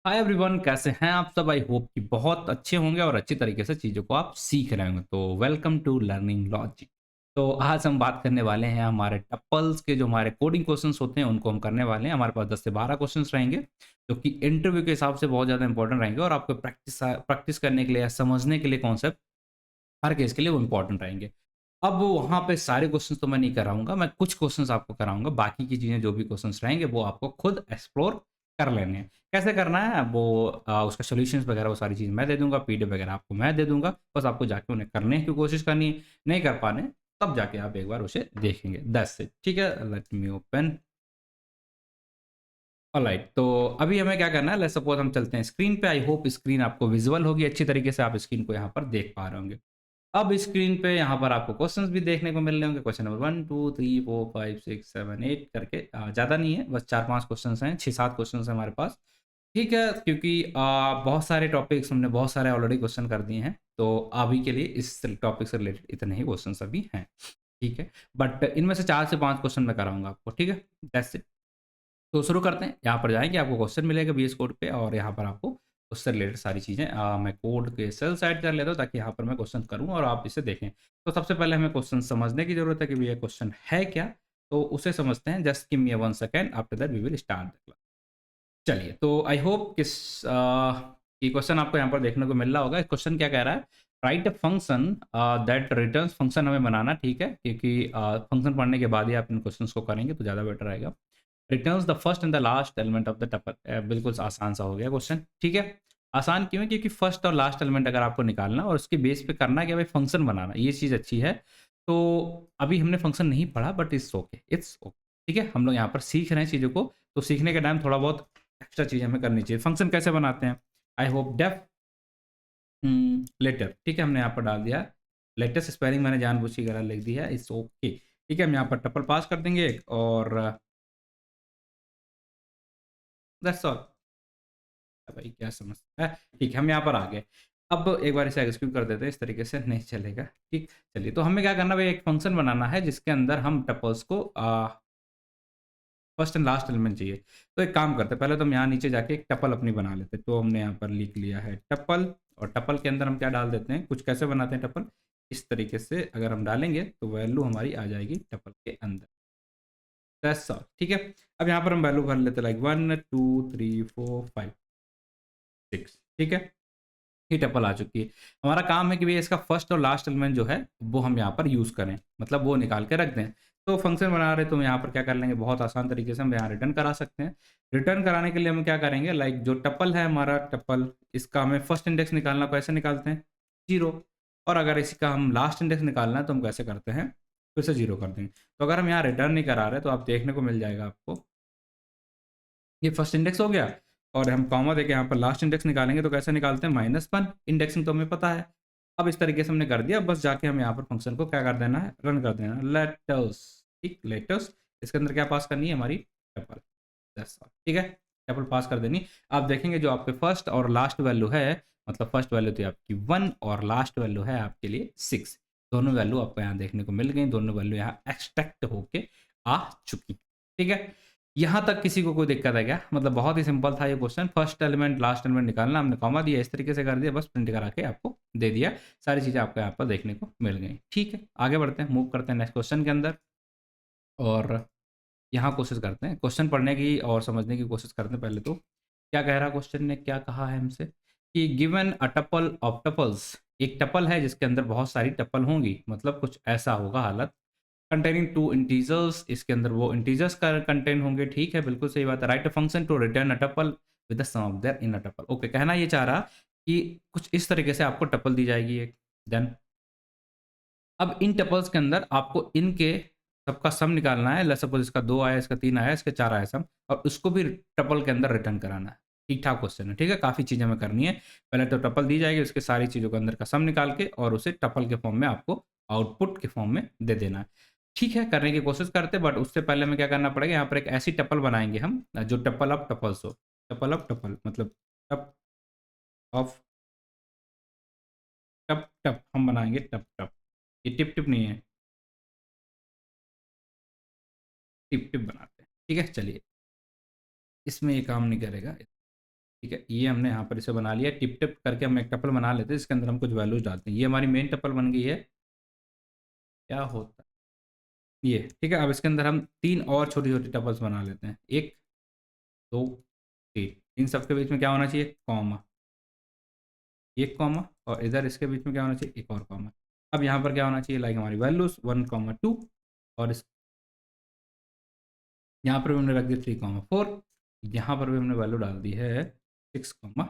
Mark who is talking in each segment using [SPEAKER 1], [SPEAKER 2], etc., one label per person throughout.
[SPEAKER 1] Hi everyone, कैसे हैं आप सब? आई होप कि बहुत अच्छे होंगे और अच्छी तरीके से चीज़ों को आप सीख रहे होंगे। तो वेलकम टू लर्निंग लॉजिक। तो आज हम बात करने वाले हैं हमारे टपल्स के जो हमारे कोडिंग क्वेश्चंस होते हैं उनको हम करने वाले हैं। हमारे पास 10 से 12 क्वेश्चंस रहेंगे जो कि इंटरव्यू के हिसाब से बहुत ज़्यादा इंपॉर्टेंट रहेंगे और आपको प्रैक्टिस प्रैक्टिस करने के लिए या समझने के लिए कॉन्सेप्ट हर केस के लिए वो इंपॉर्टेंट रहेंगे। अब वहाँ पे सारे क्वेश्चंस तो मैं नहीं कराऊँगा, मैं कुछ क्वेश्चंस आपको कराऊँगा, बाकी की चीज़ें जो भी क्वेश्चंस रहेंगे वो आपको खुद एक्सप्लोर कर लेने हैं। कैसे करना है वो उसका सॉल्यूशंस वगैरह वो सारी चीज़ मैं दे दूँगा, पीडीएफ वगैरह आपको मैं दे दूँगा, बस आपको जाके उन्हें करने की कोशिश करनी है, नहीं कर पा रहे हैं, तब जाके आप एक बार उसे देखेंगे, दैट्स इट। ठीक है? Let me open. ऑलराइट, तो अभी हमें क्या करना है, लेट्स सपोज़ हम चलते हैं स्क्रीन पे। आई होप स्क्रीन आपको विज़ुअल होगी अच्छी तरीके से, आप स्क्रीन को यहाँ पर देख पा रहे होंगे। अब स्क्रीन पे यहाँ पर आपको क्वेश्चंस भी देखने को मिल रहे होंगे। क्वेश्चन नंबर 1, 2, 3, 4, 5, 6, 7, 8 करके ज़्यादा नहीं है, बस 4-5 क्वेश्चंस हैं, 6-7 क्वेश्चंस हैं हमारे पास। ठीक है, क्योंकि बहुत सारे टॉपिक्स हमने बहुत सारे ऑलरेडी क्वेश्चन कर दिए हैं, तो अभी के लिए इस टॉपिक से रिलेटेड इतने ही क्वेश्चंस अभी हैं। ठीक है, बट इनमें से 4 से 5 क्वेश्चन मैं कराऊँगा आपको, ठीक है? That's it. तो शुरू करते हैं। यहाँ पर जाएँगे, आपको क्वेश्चन मिलेगा वीएस कोड पे और यहाँ पर आपको उससे रिलेटेड सारी चीज़ें मैं कोड के सेल साइड कर लेता हूँ ताकि यहाँ पर मैं क्वेश्चन करूँ और आप इसे देखें। तो सबसे पहले हमें क्वेश्चन समझने की ज़रूरत है कि भैया क्वेश्चन है क्या? तो उसे समझते हैं। Just give me a 1 second, after that we will start the class. चलिए, तो आई होप ये क्वेश्चन आपको यहाँ पर देखने को मिल रहा होगा। क्वेश्चन क्या कह रहा है? Write a function that returns. Function हमें बनाना, ठीक है? क्योंकि फंक्शन पढ़ने के बाद ही आप इन क्वेश्चंस को करेंगे तो ज़्यादा बेटर रहेगा। Returns the first and the last element of the tuple. बिल्कुल आसान सा हो गया क्वेश्चन, ठीक है? आसान क्यों है? क्योंकि फर्स्ट और लास्ट एलिमेंट अगर आपको निकालना और उसके बेस पे करना क्या, भाई फंक्शन बनाना, ये चीज़ अच्छी है। तो अभी हमने फंक्शन नहीं पढ़ा, बट इट्स ओके, ठीक है? हम लोग यहाँ पर सीख रहे हैं चीज़ों को, तो सीखने के टाइम थोड़ा बहुत एक्स्ट्रा चीज़ हमें करनी चाहिए। फंक्शन कैसे बनाते हैं? आई होप डेफ लेटर, ठीक है? हमने यहाँ पर डाल दिया। लेटेस्ट स्पेलिंग मैंने जानबूझ के गलत लिख दी है, इट्स ओके, ठीक है? हम यहाँ पर टपल पास कर देंगे और दैट्स ऑल। भाई क्या समस्या है? ठीक है, हम यहाँ पर आ गए। अब एक बार इसे एग्जीक्यूट कर देते हैं, इस तरीके से नहीं चलेगा। ठीक, चलिए, तो हमें क्या करना है, भई एक फंक्शन बनाना है जिसके अंदर हम टपल्स को फर्स्ट एंड लास्ट एलिमेंट चाहिए। तो एक काम करते हैं, पहले तो हम यहाँ नीचे जाके एक टपल अपनी बना लेते हैं। तो हमने यहाँ पर लिख लिया है टपल, और टपल के अंदर हम क्या डाल देते हैं, कुछ कैसे बनाते हैं टपल, इस तरीके से अगर हम डालेंगे तो वैल्यू हमारी आ जाएगी टपल के अंदर। दैट्स ऑल, ठीक है? अब यहाँ पर हम वैल्यू भर लेते हैं, लाइक 1, 2, 3, 4, 5, 6, ठीक है? ये टपल आ चुकी है। हमारा काम है कि भैया इसका फर्स्ट और लास्ट एलिमेंट जो है, वो हम यहाँ पर यूज़ करें, मतलब वो निकाल के रख दें। तो फंक्शन बना रहे तो यहाँ पर क्या कर लेंगे, बहुत आसान तरीके से हम यहाँ रिटर्न करा सकते हैं। रिटर्न कराने के लिए हम क्या करेंगे, लाइक जो टपल है हमारा टपल, इसका हमें फर्स्ट इंडेक्स निकालना, कैसे निकालते हैं? 0। और अगर इसका हम लास्ट इंडेक्स निकालना है तो हम कैसे करते हैं? फिर से 0 कर देंगे। तो अगर हम यहाँ रिटर्न नहीं करा रहे तो आप देखने को मिल जाएगा आपको, ये फर्स्ट इंडेक्स हो गया और हम कॉमा देके यहाँ पर लास्ट इंडेक्स निकालेंगे तो कैसे निकालते हैं? -1। इंडेक्सिंग तो हमें पता है। अब इस तरीके से हमने कर दिया, बस जाके हमें यहाँ पर फंक्शन को क्या कर देना है? रन कर देना है। लेटस, ठीक, लेटस, इसके अंदर क्या पास करनी है? हमारी टपल, दैट्स ऑल, ठीक है? टपल पास कर देनी। आप देखेंगे जो आपके फर्स्ट और लास्ट वैल्यू है, मतलब फर्स्ट वैल्यू थी आपकी 1 और लास्ट वैल्यू है आपके लिए 6। दोनों वैल्यू आपको यहाँ देखने को मिल गई, दोनों वैल्यू यहाँ एक्सट्रैक्ट होके आ चुकी, ठीक है? यहाँ तक किसी को कोई दिक्कत है क्या? मतलब बहुत ही सिंपल था ये question. First element, last element निकालना, हमने कॉमा दिया, इस तरीके से कर दिया, बस प्रिंट करा के आपको दे दिया। सारी चीज़ें आपको यहाँ पर देखने को मिल गई। ठीक है, आगे बढ़ते हैं, मूव करते हैं नेक्स्ट क्वेश्चन के अंदर और यहाँ कोशिश करते हैं, क्वेश्चन पढ़ने की और समझने की कोशिश करते हैं पहले तो। क्या कह रहा है क्वेश्चन ने, क्या कहा है हमसे कि given a tuple of tuples, एक टपल है जिसके अंदर बहुत सारी टपल होंगी, मतलब कुछ ऐसा होगा हालत। कंटेनिंग 2 इंटीजर्स, इसके अंदर वो इंटीजर्स का कंटेंट होंगे, ठीक है, बिल्कुल सही बात है। Write a function to return a tuple with the sum of their in a tuple. Okay, कहना ये चाह रहा कि कुछ इस तरीके से आपको टपल दी जाएगी एक, देन अब इन टपल्स के अंदर आपको इनके सबका सम निकालना है। लेट्स सपोज इसका 2 आया, इसका 3 आया, इसके 4 आया सम, और उसको भी टपल के अंदर रिटर्न कराना है। ठीक-ठाक क्वेश्चन है, ठीक है? काफ़ी चीज़ें हमें करनी है। पहले तो टपल दी जाएगी, उसके सारी चीज़ों के अंदर का सम निकाल के और उसे टपल के फॉर्म में आपको आउटपुट के फॉर्म में दे देना है। ठीक है, करने की कोशिश करते हैं, बट उससे पहले हमें क्या करना पड़ेगा, यहाँ पर एक ऐसी टपल बनाएँगे हम जो टपल ऑफ टपल्स हो। टपल ऑफ टपल मतलब टप ऑफ टप टप हम बनाएँगे टप टप। ये टिप टिप नहीं है, टिप टिप बनाते हैं। ठीक है? चलिए, इसमें ये काम नहीं करेगा। ठीक है, ये हमने यहाँ पर इसे बना लिया। टिप टिप करके हम एक टपल बना लेते हैं, इसके अंदर हम कुछ वैल्यूज डालते हैं। ये हमारी मेन टपल बन गई है। क्या होता है ये, ठीक है। अब इसके अंदर हम 3 और छोटी छोटी टपल्स बना लेते हैं। 1 2 3, इन सब के बीच में क्या होना चाहिए, कॉमा, एक कॉमा, और इधर इसके बीच में क्या होना चाहिए, एक और कॉमा। अब यहाँ पर क्या होना चाहिए, लाइक हमारी वैल्यूज 1,2, और इस यहाँ पर भी हमने रख दिया 3,4, यहाँ पर भी हमने वैल्यू डाल दी है 6,7।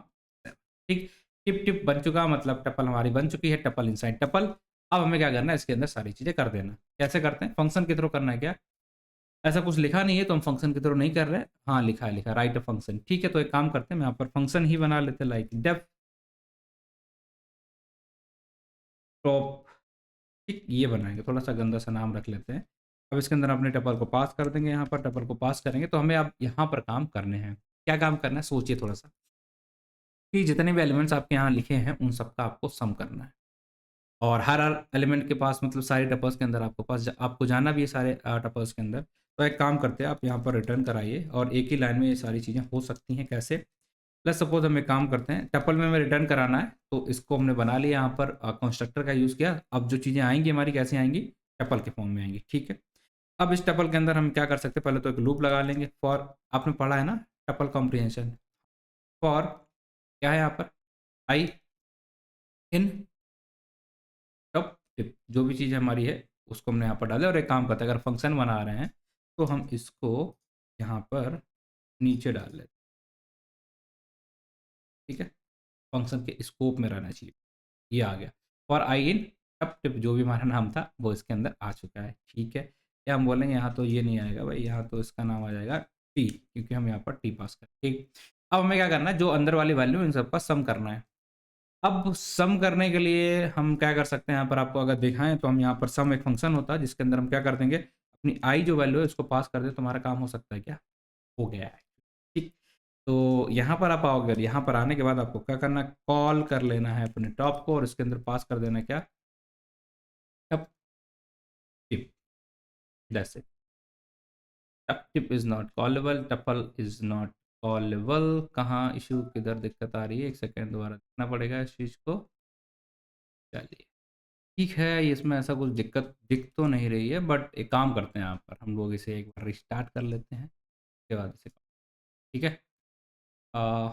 [SPEAKER 1] ठीक, टिप टिप बन चुका, मतलब टपल हमारी बन चुकी है, टपल इनसाइड टपल। अब हमें क्या करना है, इसके अंदर सारी चीज़ें कर देना। कैसे करते हैं, फंक्शन के थ्रू करना है क्या, ऐसा कुछ लिखा नहीं है तो हम फंक्शन के थ्रू नहीं कर रहे हैं। हाँ लिखा है, लिखा राइट अ फंक्शन। ठीक है, तो एक काम करते हैं, मैं यहाँ पर फंक्शन ही बना लेते हैं, लाइक डेफ टॉप। ठीक, ये बनाएंगे, थोड़ा सा गंदा सा नाम रख लेते हैं। अब इसके अंदर अपने टपल को पास कर देंगे, यहाँ पर टपल को पास करेंगे। तो हमें अब यहाँ पर काम करने हैं। क्या काम करना है, सोचिए थोड़ा सा, कि जितने भी एलिमेंट्स आपके यहाँ लिखे हैं उन सबका आपको सम करना है। और हर एलिमेंट के पास, मतलब सारे टपल्स के अंदर आपको जाना भी है सारे टपल्स के अंदर। तो एक काम करते हैं, आप यहाँ पर रिटर्न कराइए, और एक ही लाइन में ये सारी चीज़ें हो सकती हैं। कैसे, लेट्स सपोज हम एक काम करते हैं, टपल में हमें रिटर्न कराना है, तो इसको हमने बना लिया, यहाँ पर कंस्ट्रक्टर का यूज़ किया। अब जो चीज़ें आएंगी हमारी कैसे आएंगी, टपल के फॉर्म में आएंगी। ठीक है, अब इस टपल के अंदर हम क्या कर सकते हैं, पहले तो एक लूप लगा लेंगे। फॉर, आपने पढ़ा है ना टपल कॉम्प्रिहेंशन। फॉर क्या है यहाँ पर, आई इन टप टिप, जो भी चीज़ हमारी है उसको हमने यहाँ पर डाले। और एक काम करते हैं, अगर फंक्शन बना रहे हैं तो हम इसको यहाँ पर नीचे डाल लेते हैं। ठीक है, फंक्शन के स्कोप में रहना चाहिए। ये आ गया, और आई इन टप टिप, जो भी हमारा नाम था वो इसके अंदर आ चुका है। ठीक है, या हम बोलेंगे यहाँ तो ये नहीं आएगा भाई, यहाँ तो इसका नाम आ जाएगा टी, क्योंकि हम यहाँ पर टी पास करें। ठीक, अब हमें क्या करना है, जो अंदर वाली वैल्यू इन सबका सम करना है। अब सम करने के लिए हम क्या कर सकते हैं, यहाँ पर आपको अगर दिखाएं तो हम यहाँ पर सम एक फंक्शन होता है, जिसके अंदर हम क्या कर देंगे, अपनी आई जो वैल्यू है उसको पास कर दे, तो हमारा काम हो सकता है क्या, हो गया है। ठीक, तो यहाँ पर आप आओगे, यहाँ पर आने के बाद आपको क्या करना है, कॉल कर लेना है अपने टॉप को, और इसके अंदर पास कर देना है क्या, tuple type. That's it, tuple type is not callable, tuple is not callable. कहाँ इशू, किधर दिक्कत आ रही है, एक सेकेंड दोबारा देखना पड़ेगा इस चीज़ को। चलिए ठीक है, इसमें ऐसा कुछ दिक्कत दिख तो नहीं रही है, बट एक काम करते हैं, यहाँ पर हम लोग इसे एक बार रिस्टार्ट कर लेते हैं, उसके बाद इसे, ठीक है। आ,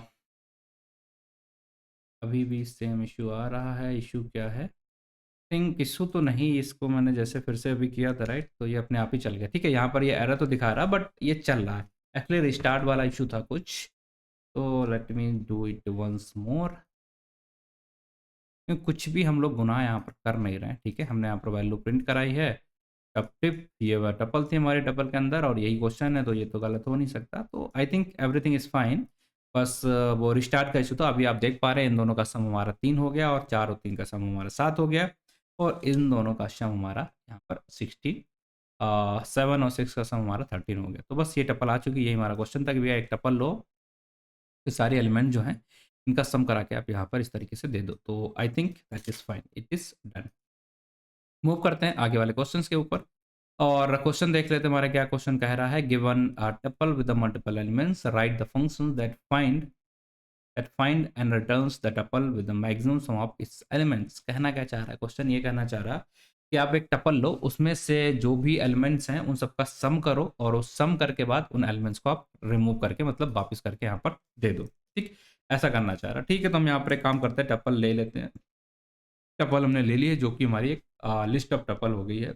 [SPEAKER 1] अभी भी सेम इशू आ रहा है, इशू क्या है, थिंक इशू तो नहीं, इसको मैंने जैसे फिर से अभी किया था राइट, तो ये अपने आप ही चल गया। ठीक है, यहाँ पर ये एरर तो दिखा रहा बट ये चल रहा है। एक्चुअली रिस्टार्ट वाला इशू था कुछ, तो let me do it once more. कुछ भी हम लोग गुनाह यहाँ पर कर नहीं रहे हैं। ठीक है, हमने यहाँ पर वैल्यू प्रिंट कराई है, टप टिप, ये टपल थी हमारे टपल के अंदर, और यही क्वेश्चन है, तो ये तो गलत हो नहीं सकता। तो I think everything is fine. बस वो रिस्टार्ट का इशू था। अभी आप देख पा रहे हैं इन दोनों का सम हमारा 3 हो गया, और 4 और 3 का सम हमारा 7 हो गया, और इन दोनों का सम हमारा यहाँ पर 16, 7 और 6 का सम हमारा 13 हो गया। तो बस ये टपल आ चुकी, यही हमारा क्वेश्चन था कि भैया एक टपल लो, तो सारे एलिमेंट जो हैं इनका सम करा के आप यहाँ पर इस तरीके से दे दो। तो I think that is fine, it is done. Move करते हैं आगे वाले क्वेश्चंस के ऊपर, और क्वेश्चन देख लेते हैं हमारा क्या क्वेश्चन कह रहा है। Given a tuple with the multiple elements, right the function that find and returns the tuple with the maximum some of its elements. कहना क्या चाह रहा है क्वेश्चन, ये कहना चाह रहा है कि आप एक टपल लो, उसमें से जो भी एलिमेंट्स हैं उन सबका सम करो, और उस सम करके बाद उन एलिमेंट्स को आप रिमूव करके, मतलब वापस करके यहाँ पर दे दो। ठीक, ऐसा करना चाह रहा है। ठीक है, तो हम यहाँ पर एक काम करते हैं, टपल ले लेते हैं। टपल हमने ले ली है, जो कि हमारी एक लिस्ट ऑफ टपल हो गई है।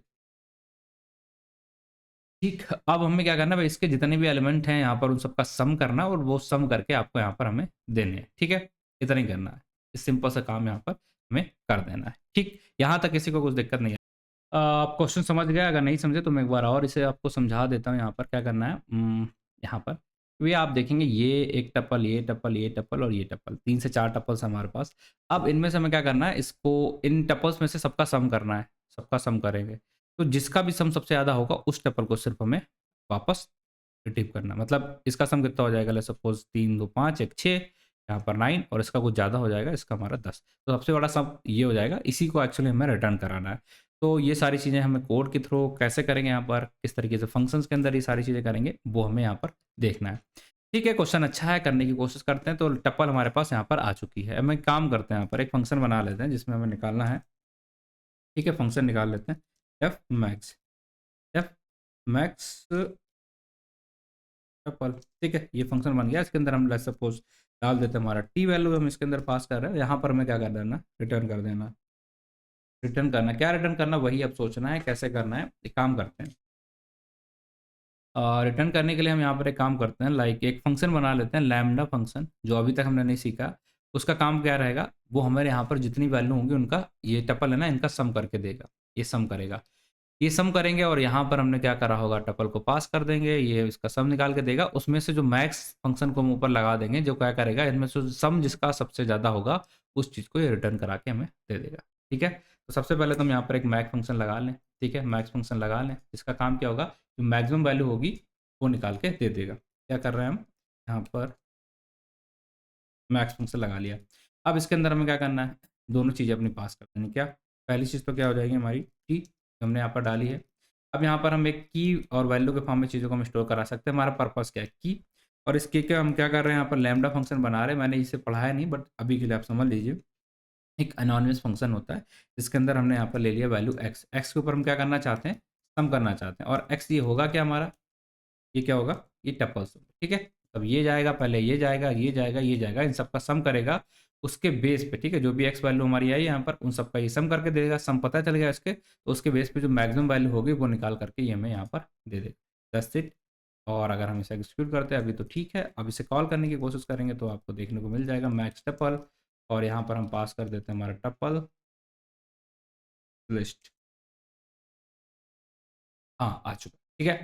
[SPEAKER 1] ठीक, अब हमें क्या करना है भाई, इसके जितने भी एलिमेंट हैं यहाँ पर उन सबका सम करना है, और वो सम करके आपको यहाँ पर हमें देने हैं। ठीक है, इतना ही करना है, इस सिंपल सा काम यहाँ पर हमें कर देना है। ठीक, यहाँ तक किसी को कुछ दिक्कत नहीं है। आप क्वेश्चन समझ गए, अगर नहीं समझे तो मैं एक बार और इसे आपको समझा देता हूँ। यहाँ पर क्या करना है, यहाँ पर वे आप देखेंगे, ये एक टपल, ये टपल, ये टपल और ये टपल, 3 से 4 टपल्स हमारे पास। अब इनमें से हमें क्या करना है, इसको इन टपल्स में से सबका सम करना है, सबका सम करेंगे। तो जिसका भी सम सबसे ज़्यादा होगा उस टपल को सिर्फ हमें वापस रिट्रीव करना है। मतलब इसका सम कितना हो जाएगा, लेट्स सपोज 3 2 5 1 6, यहाँ पर 9, और इसका कुछ ज़्यादा हो जाएगा, इसका हमारा 10। तो सबसे बड़ा सम ये हो जाएगा, इसी को एक्चुअली हमें रिटर्न कराना है। तो ये सारी चीज़ें हमें कोड के थ्रू कैसे करेंगे, यहाँ पर किस तरीके से फंक्शंस के अंदर ये सारी चीज़ें करेंगे, वो हमें यहाँ पर देखना है। ठीक है, क्वेश्चन अच्छा है, करने की कोशिश करते हैं। तो टपल हमारे पास यहाँ पर आ चुकी है। अब मैं काम करते हैं, यहाँ पर एक फंक्शन बना लेते हैं जिसमें हमें निकालना है। ठीक है, फंक्शन निकाल लेते हैं, F max. F max tuple. ठीक है, ये फंक्शन बन गया। इसके अंदर हम लेट्स सपोज डाल देते हैं हमारा टी वैल्यू हम इसके अंदर पास कर रहे हैं। यहाँ पर हमें क्या कर देना, रिटर्न कर देना। रिटर्न करना क्या, रिटर्न करना वही अब सोचना है कैसे करना है। एक काम करते हैं, रिटर्न करने के लिए हम यहाँ पर एक काम करते हैं, लाइक एक फंक्शन बना लेते हैं लैम्डा फंक्शन, जो अभी तक हमने नहीं सीखा। उसका काम क्या रहेगा, वो हमारे यहाँ पर जितनी वैल्यू होंगी उनका, ये टपल है ना, इनका सम करके देगा। ये सम करेगा, ये सम करेंगे और यहाँ पर हमने क्या करा होगा, टपल को पास कर देंगे, ये इसका सम निकाल के देगा। उसमें से जो मैक्स फंक्शन को हम ऊपर लगा देंगे, जो क्या करेगा, इनमें से सम जिसका सबसे ज़्यादा होगा उस चीज़ को ये रिटर्न करा के हमें दे देगा। ठीक है, तो सबसे पहले तो हम यहाँ पर एक मैक फंक्शन लगा लें। ठीक है, मैक्स फंक्शन लगा लें, इसका काम क्या होगा, जो मैक्सिमम वैल्यू होगी वो निकाल के दे देगा। क्या कर रहे हैं हम, यहाँ पर मैक्स फंक्शन लगा लिया। अब इसके अंदर हमें क्या करना है, दोनों चीज़ें अपनी पास कर देंगे। क्या, पहली चीज़ तो क्या हो जाएगी हमारी की, हमने यहाँ पर डाली है। अब यहाँ पर हम एक की और वैल्यू के फॉर्म में चीज़ों को हम स्टोर करा सकते हैं। हमारा पर्पस क्या है, की। और इस की के हम क्या कर रहे हैं, यहाँ पर लैम्डा फंक्शन बना रहे हैं। मैंने इसे पढ़ाया नहीं, बट अभी के लिए आप समझ लीजिए। एक एनोनिमस फंक्शन होता है जिसके अंदर हमने यहाँ पर ले लिया वैल्यू एक्स। एक्स के ऊपर हम क्या करना चाहते हैं, सम करना चाहते हैं। और एक्स ये होगा क्या हमारा, ये क्या होगा, ये टपल्स। ठीक है, तब ये जाएगा, पहले ये जाएगा, ये जाएगा, ये जाएगा, इन सबका सम करेगा उसके बेस पे। ठीक है, जो भी एक्स वैल्यू हमारी आई यहाँ पर, उन सबका ये सम करके देगा। सम पता चल गया इसके, तो उसके बेस पे जो मैक्सिमम वैल्यू होगी वो निकाल करके ये हमें यहाँ पर दे देगा। That's it. और अगर हम इसे एग्जीक्यूट करते हैं अभी तो ठीक है, अब इसे कॉल करने की कोशिश करेंगे तो आपको देखने को मिल जाएगा मैक्स टपल। और यहाँ पर हम पास कर देते हैं हमारा टपल लिस्ट। हाँ, आ चुका। ठीक है,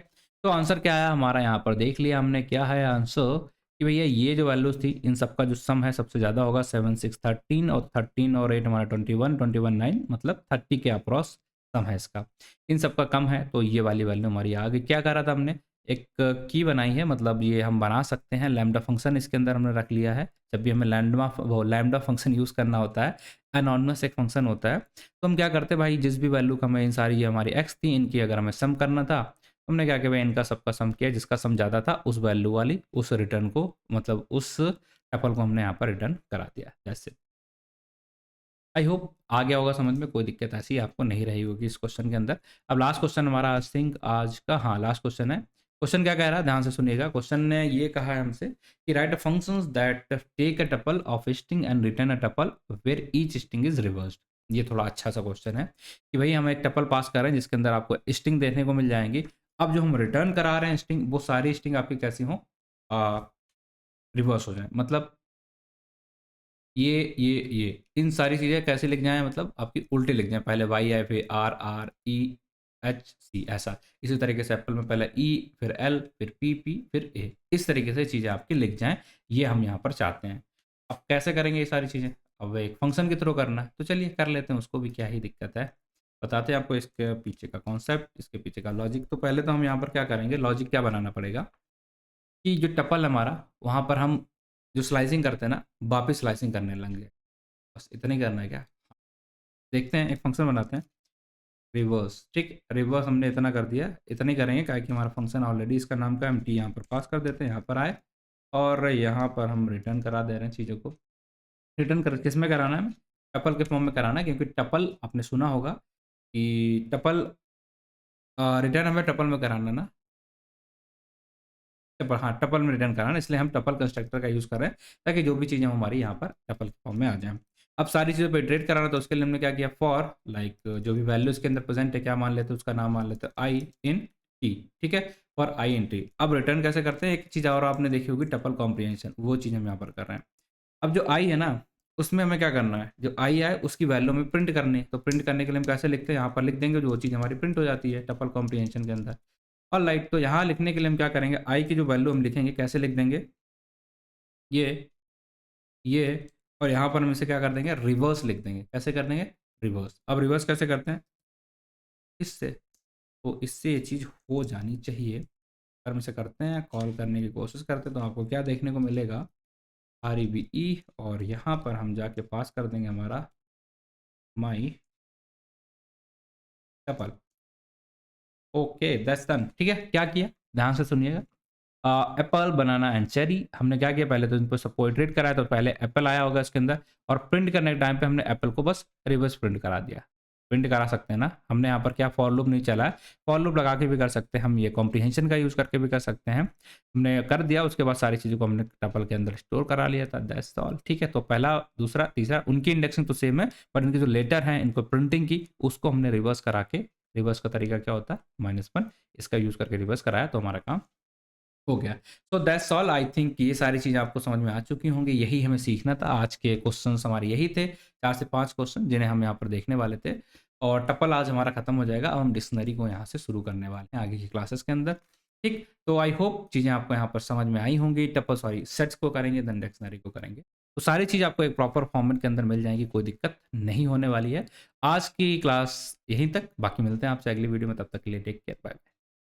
[SPEAKER 1] तो आंसर क्या आया हमारा, यहाँ पर देख लिया हमने क्या है आंसर, कि भैया ये जो वैल्यूज थी इन सबका जो सम है सबसे ज़्यादा होगा 7 6 13, और 13 और 8 हमारा 21 21 9, मतलब 30 के अप्रॉक्स सम है इसका। इन सबका कम है तो ये वाली वैल्यू हमारी आ गई। क्या करा था हमने, एक की बनाई है, मतलब ये हम बना सकते हैं लैम्डा फंक्शन इसके अंदर हमने रख लिया है। जब भी हमें लैम्डा फंक्शन यूज़ करना होता है, एनोनिमस एक फंक्शन होता है, तो हम क्या करते हैं भाई, जिस भी वैल्यू का हमें, इन सारी ये हमारी एक्स थी, इनकी अगर हमें सम करना था, तो हमने क्या किया भाई, इनका सबका सम किया, जिसका सम ज़्यादा था उस वैल्यू वाली उस रिटर्न को, मतलब उस टपल को हमने यहाँ पर रिटर्न करा दिया। जैसे आई होप आ गया होगा समझ में, कोई दिक्कत ऐसी आपको नहीं रही होगी इस क्वेश्चन के अंदर। अब लास्ट क्वेश्चन हमारा आई थिंक आज का, हाँ लास्ट क्वेश्चन है। क्वेश्चन क्या कह रहा है, ध्यान से सुनिएगा। क्वेश्चन ने ये कहा है हमसे कि write a functions that take a tuple of string and return a tuple where each string is reversed. ये थोड़ा अच्छा सा क्वेश्चन है कि भाई हम एक टपल पास कर रहे हैं जिसके अंदर आपको स्ट्रिंग देखने को मिल जाएंगी। अब जो हम रिटर्न करा रहे हैं स्ट्रिंग, वो सारी स्ट्रिंग आपकी कैसी हो, रिवर्स हो जाए। मतलब ये इन सारी चीज़ें कैसे लिख जाएँ, मतलब आपकी उल्टे लिख जाएँ। पहले वाई आए, फिर R R E H C, ऐसा। इसी तरीके से एप्पल में पहले ई, फिर एल, फिर पी पी, फिर ए। इस तरीके से चीज़ें आपकी लिख जाएँ, ये हम यहाँ पर चाहते हैं। अब कैसे करेंगे ये सारी चीज़ें, अब एक फंक्शन के थ्रू करना है, तो चलिए कर लेते हैं उसको भी, क्या ही दिक्कत है। बताते हैं आपको इसके पीछे का कॉन्सेप्ट, इसके पीछे का लॉजिक। तो पहले तो हम यहाँ पर क्या करेंगे, लॉजिक क्या बनाना पड़ेगा कि जो टपल है हमारा, वहाँ पर हम जो स्लाइसिंग करते हैं ना, वापस स्लाइसिंग करने लगेंगे। बस इतना ही करना है क्या, देखते हैं, एक फंक्शन बनाते हैं रिवर्स। ठीक, रिवर्स हमने इतना कर दिया, इतना ही करेंगे क्या कि हमारा फंक्शन ऑलरेडी इसका नाम का एम टी यहाँ पर पास कर देते हैं, यहाँ पर आए और यहाँ पर हम रिटर्न करा दे रहे हैं चीज़ों को। रिटर्न कर किस में कराना है, टपल के फॉर्म में कराना है, क्योंकि टपल आपने सुना होगा कि टपल रिटर्न हमें टपल में कराना ना, टपल, हाँ टपल में रिटर्न कराना, इसलिए हम टपल कंस्ट्रक्टर का यूज़ कर रहे हैं ताकि जो भी चीज़ें हमारी यहाँ पर टपल के फॉर्म में आ जाएँ। अब सारी चीज़ों पे इटरेट कराना, तो उसके लिए हमने क्या किया, फॉर लाइक जो भी वैल्यू इसके अंदर प्रेजेंट है क्या मान लेते हैं, उसका नाम मान लेते हैं आई इन टी। ठीक है, फॉर आई इन टी। अब रिटर्न कैसे करते हैं, एक चीज़ और आपने देखी होगी, टपल कॉम्प्रिहेंशन, वो चीज़ हम यहाँ पर कर रहे हैं। अब जो आई है ना, उसमें हमें क्या करना है, जो आई आए उसकी वैल्यू हमें प्रिंट करनी है। तो प्रिंट करने के लिए हम कैसे लिखते हैं, यहाँ पर लिख देंगे, जो वो चीज़ हमारी प्रिंट हो जाती है टपल कॉम्प्रिहेंशन के अंदर। और लाइक तो यहाँ लिखने के लिए हम क्या करेंगे, आई की जो वैल्यू हम लिखेंगे कैसे लिख देंगे, ये और यहाँ पर हम इसे क्या कर देंगे, रिवर्स लिख देंगे। कैसे कर देंगे, रिवर्स। अब रिवर्स कैसे करते हैं, इससे, तो इससे ये चीज़ हो जानी चाहिए। अगर हम इसे करते हैं, कॉल करने की कोशिश करते हैं, तो आपको क्या देखने को मिलेगा, आर ई बी ई, और यहाँ पर हम जाके पास कर देंगे हमारा माई टपल। Okay that's done. ठीक है, क्या किया, ध्यान से सुनिएगा। Apple, banana and cherry. हमने क्या किया, पहले तो इनको सबको इटरेट कराया, तो पहले एप्पल आया होगा इसके अंदर, और प्रिंट करने के टाइम पे हमने एप्पल को बस रिवर्स प्रिंट करा दिया। प्रिंट करा सकते हैं ना, हमने यहाँ पर क्या फॉर लूप नहीं चला है, फॉर लूप लगा के भी कर सकते हैं हम, ये कॉम्प्रिहेंशन का यूज़ करके भी कर सकते हैं। हमने कर दिया, उसके बाद सारी चीज़ों को हमने टपल के अंदर स्टोर करा लिया था, दैट्स ऑल। ठीक है, तो पहला, दूसरा, तीसरा, उनकी इंडेक्सिंग तो सेम है, बट इनकी जो लेटर हैं, इनको प्रिंटिंग की, उसको हमने रिवर्स करा के, रिवर्स का तरीका क्या होता है, -1, इसका यूज़ करके रिवर्स कराया, तो हमारा काम हो गया। So that's all, I think ये सारी चीज़ें आपको समझ में आ चुकी होंगी, यही हमें सीखना था। आज के क्वेश्चंस हमारे यही थे, 4 से 5 क्वेश्चन जिन्हें हम यहाँ पर देखने वाले थे, और टपल आज हमारा खत्म हो जाएगा। अब हम डिक्शनरी को यहाँ से शुरू करने वाले हैं आगे की क्लासेस के अंदर। ठीक, तो आई होप चीज़ें आपको यहाँ पर समझ में आई होंगी। टपल, सॉरी, सेट्स को करेंगे, देन डिक्शनरी को करेंगे, तो सारी चीज़ आपको एक प्रॉपर फॉर्मेट के अंदर मिल जाएगी, कोई दिक्कत नहीं होने वाली है। आज की क्लास यहीं तक, बाकी मिलते हैं आपसे अगली वीडियो में, तब तक के लिए टेक केयर, बाय।